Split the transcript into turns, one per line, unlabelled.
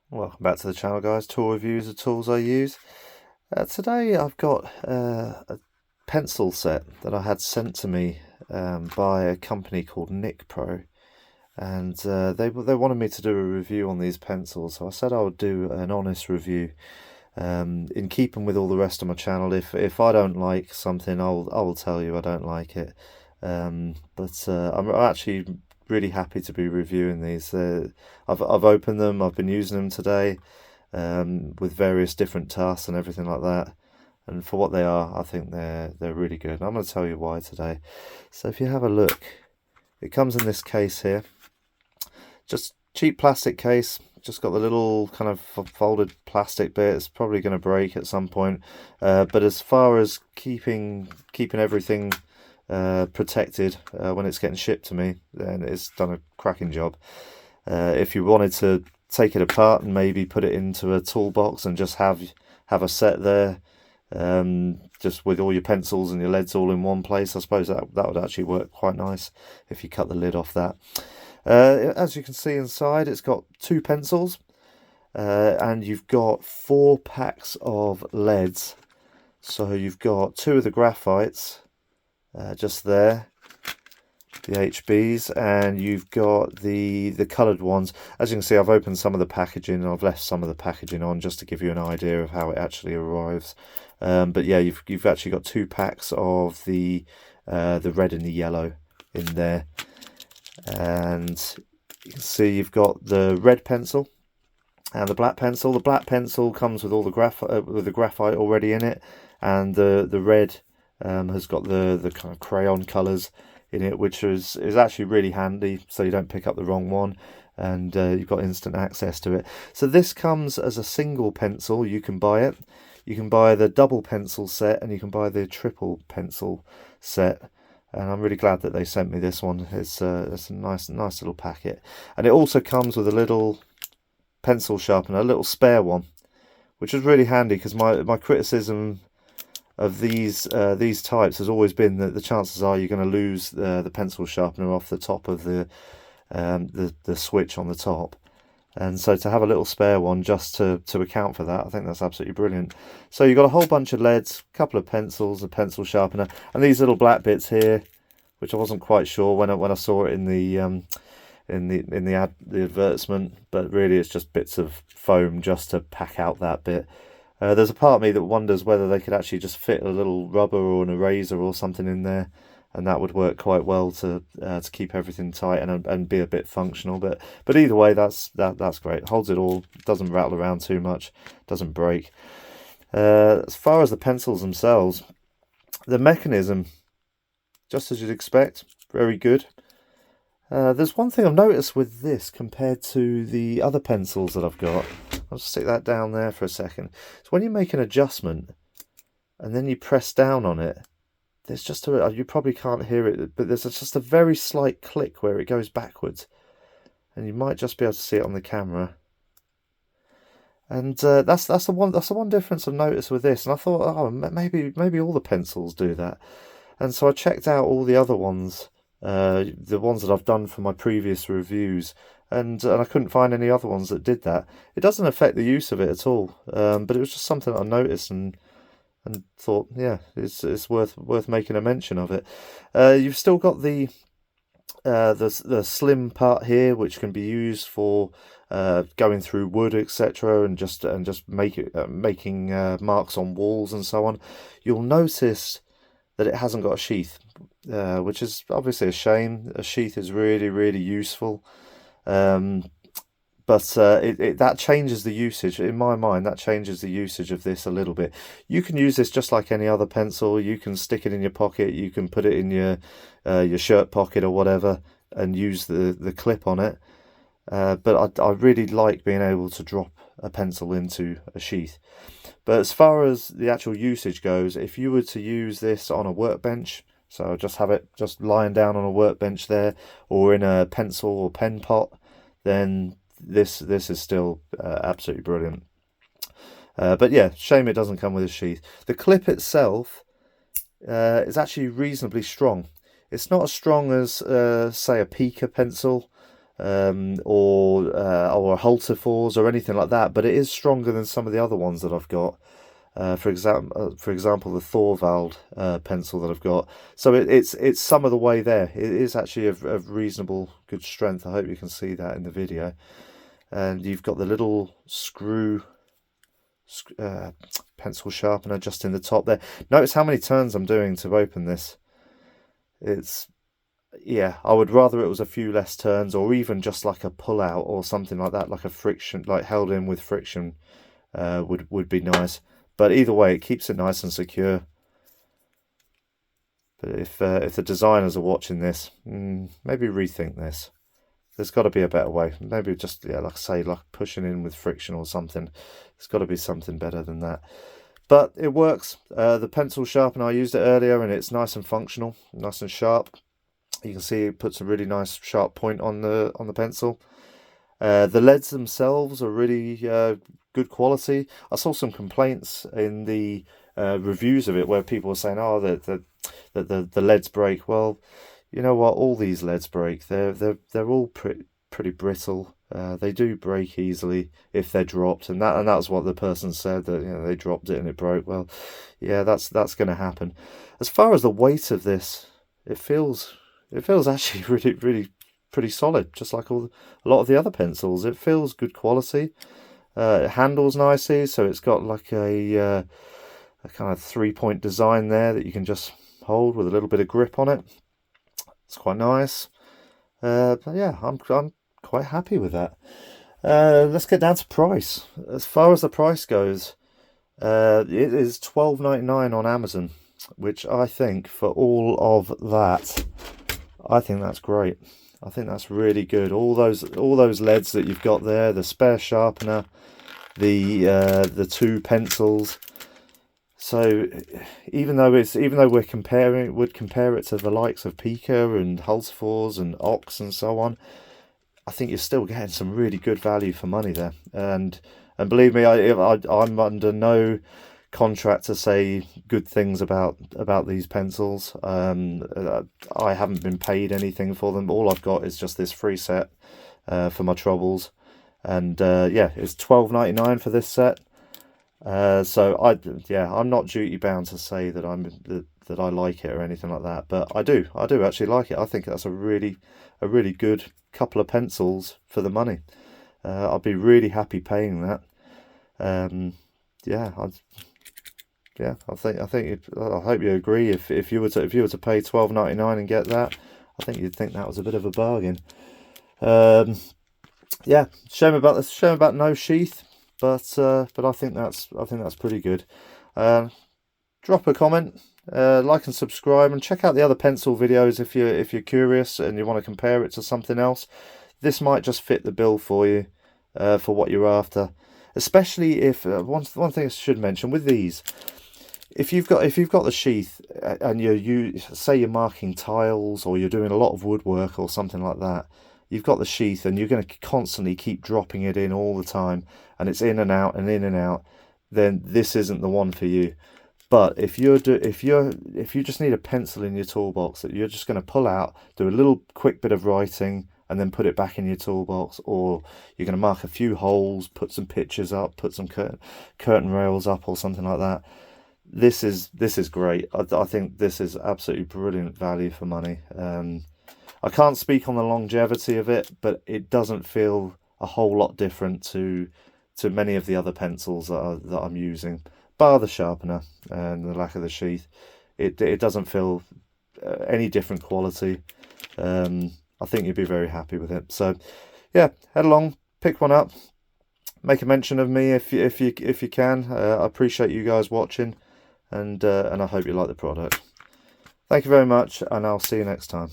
Welcome back to the channel, guys. Tool reviews of tools I use. Today I've got a pencil set that I had sent to me by a company called NicPro, and they wanted me to do a review on these pencils, so I said I would do an honest review. In keeping with all the rest of my channel, if I don't like something, I will tell you I don't like it. But I'm actually really happy to be reviewing these. I've opened them. I've been using them today with various different tasks and everything like that. And for what they are, I think they're really good. And I'm going to tell you why today. So if you have a look, it comes in this case here. Just cheap plastic case. Just got the little kind of folded plastic bit. It's probably going to break at some point. But as far as keeping everything protected when it's getting shipped to me, then it's done a cracking job. If you wanted to take it apart and maybe put it into a toolbox and just have a set there, just with all your pencils and your leads all in one place, I suppose that would actually work quite nice if you cut the lid off that. As you can see inside, it's got two pencils, and you've got 4 packs of leads. So you've got 2 of the graphites, just there, the HBs, and you've got the coloured ones. As you can see, I've opened some of the packaging and I've left some of the packaging on just to give you an idea of how it actually arrives. But yeah, you've actually got 2 packs of the red and the yellow in there, and you can see you've got the red pencil and the black pencil. The black pencil comes with all the graphite already in it, and the red has got the kind of crayon colours in it, which is actually really handy, so you don't pick up the wrong one, and you've got instant access to it. So this comes as a single pencil. You can buy it. You can buy the double pencil set, and you can buy the triple pencil set. And I'm really glad that they sent me this one. It's a nice little packet, and it also comes with a little pencil sharpener, a little spare one, which is really handy, because my criticism of these types has always been that the chances are you're going to lose the pencil sharpener off the top of the switch on the top. And so to have a little spare one just to account for that, I think that's absolutely brilliant. So you've got a whole bunch of leads, a couple of pencils, a pencil sharpener, and these little black bits here, which I wasn't quite sure when I saw it in the advertisement, but really it's just bits of foam just to pack out that bit. There's a part of me that wonders whether they could actually just fit a little rubber or an eraser or something in there, and that would work quite well to keep everything tight and be a bit functional. But either way, that's great. Holds it all, doesn't rattle around too much, doesn't break. As far as the pencils themselves, the mechanism, just as you'd expect, very good. There's one thing I've noticed with this compared to the other pencils that I've got. I'll stick that down there for a second. So when you make an adjustment and then you press down on it, there's just you probably can't hear it, but there's just a very slight click where it goes backwards, and you might just be able to see it on the camera. And that's the one difference I've noticed with this. And I thought, oh, maybe all the pencils do that. And so I checked out all the other ones, the ones that I've done for my previous reviews, and I couldn't find any other ones that did that. It doesn't affect the use of it at all, but it was just something I noticed and thought, yeah, it's worth making a mention of it. You've still got the slim part here, which can be used for going through wood, etc., and just making marks on walls and so on. You'll notice that it hasn't got a sheath, which is obviously a shame. A sheath is really useful, but that changes the usage. In my mind, that changes the usage of this a little bit. You can use this just like any other pencil. You can stick it in your pocket, you can put it in your shirt pocket or whatever, and use the clip on it. But I really like being able to drop a pencil into a sheath. But as far as the actual usage goes, if you were to use this on a workbench, so just have it just lying down on a workbench there, or in a pencil or pen pot, then this is still absolutely brilliant. But yeah, shame it doesn't come with a sheath. The clip itself is actually reasonably strong. It's not as strong as say a Pica pencil, or Hultafors or anything like that, but it is stronger than some of the other ones that I've got. For example, the Thorvald pencil that I've got. So it's some of the way there. It is actually of reasonable good strength. I hope you can see that in the video. And you've got the little screw pencil sharpener just in the top there. Notice how many turns I'm doing to open this. Yeah, I would rather it was a few less turns, or even just like a pull out or something like that, like a friction, like held in with friction, would be nice. But either way, it keeps it nice and secure. But if the designers are watching this, maybe rethink this. There's got to be a better way. Maybe just, yeah, like I say, like pushing in with friction or something. It's got to be something better than that. But it works. The pencil sharpener, I used it earlier, and it's nice and functional, nice and sharp. You can see it puts a really nice sharp point on the pencil. The leads themselves are really good quality. I saw some complaints in the reviews of it where people were saying, "Oh, that the leads break." Well, you know what? All these leads break. They're all pretty brittle. They do break easily if they're dropped, and that's what the person said, that they dropped it and it broke. Well, yeah, that's going to happen. As far as the weight of this, it feels actually really pretty solid, just like a lot of the other pencils. It feels good quality. It handles nicely, so it's got like a kind of 3-point design there that you can just hold with a little bit of grip on it. It's quite nice. But yeah, I'm quite happy with that. Let's get down to price. As far as the price goes, it is $12.99 on Amazon, which I think for all of that, I think that's great. I think that's really good. All those leads that you've got there, the spare sharpener, the 2 pencils. So even though we'd compare it to the likes of Pika and Hultafors and Ox and so on, I think you're still getting some really good value for money there. And believe me, I'm under no contract to say good things about these pencils. I haven't been paid anything for them. All I've got is just this free set for my troubles, and yeah, it's $12.99 for this set. So I'm not duty bound to say that that I like it or anything like that, but I do actually like it. I think that's a really good couple of pencils for the money. I'd be really happy paying that. I hope you agree. If you were to pay $12.99 and get that, I think you'd think that was a bit of a bargain. Yeah, shame about no sheath, but I think that's pretty good. Drop a comment, like and subscribe, and check out the other pencil videos if you're curious and you want to compare it to something else. This might just fit the bill for you, for what you're after. Especially if one thing I should mention with these, if you've got the sheath and say you're marking tiles or you're doing a lot of woodwork or something like that, you've got the sheath and you're going to constantly keep dropping it in all the time, and it's in and out and in and out, then this isn't the one for you. But if you just need a pencil in your toolbox that you're just going to pull out, do a little quick bit of writing, and then put it back in your toolbox, or you're going to mark a few holes, put some pictures up, put some curtain rails up or something like that, this is great. I think this is absolutely brilliant value for money. I can't speak on the longevity of it, but it doesn't feel a whole lot different to many of the other pencils that I'm using, bar the sharpener and the lack of the sheath. It doesn't feel any different quality. I think you'd be very happy with it. So yeah, head along, pick one up, make a mention of me if you can. I appreciate you guys watching, and I hope you like the product. Thank you very much, and I'll see you next time.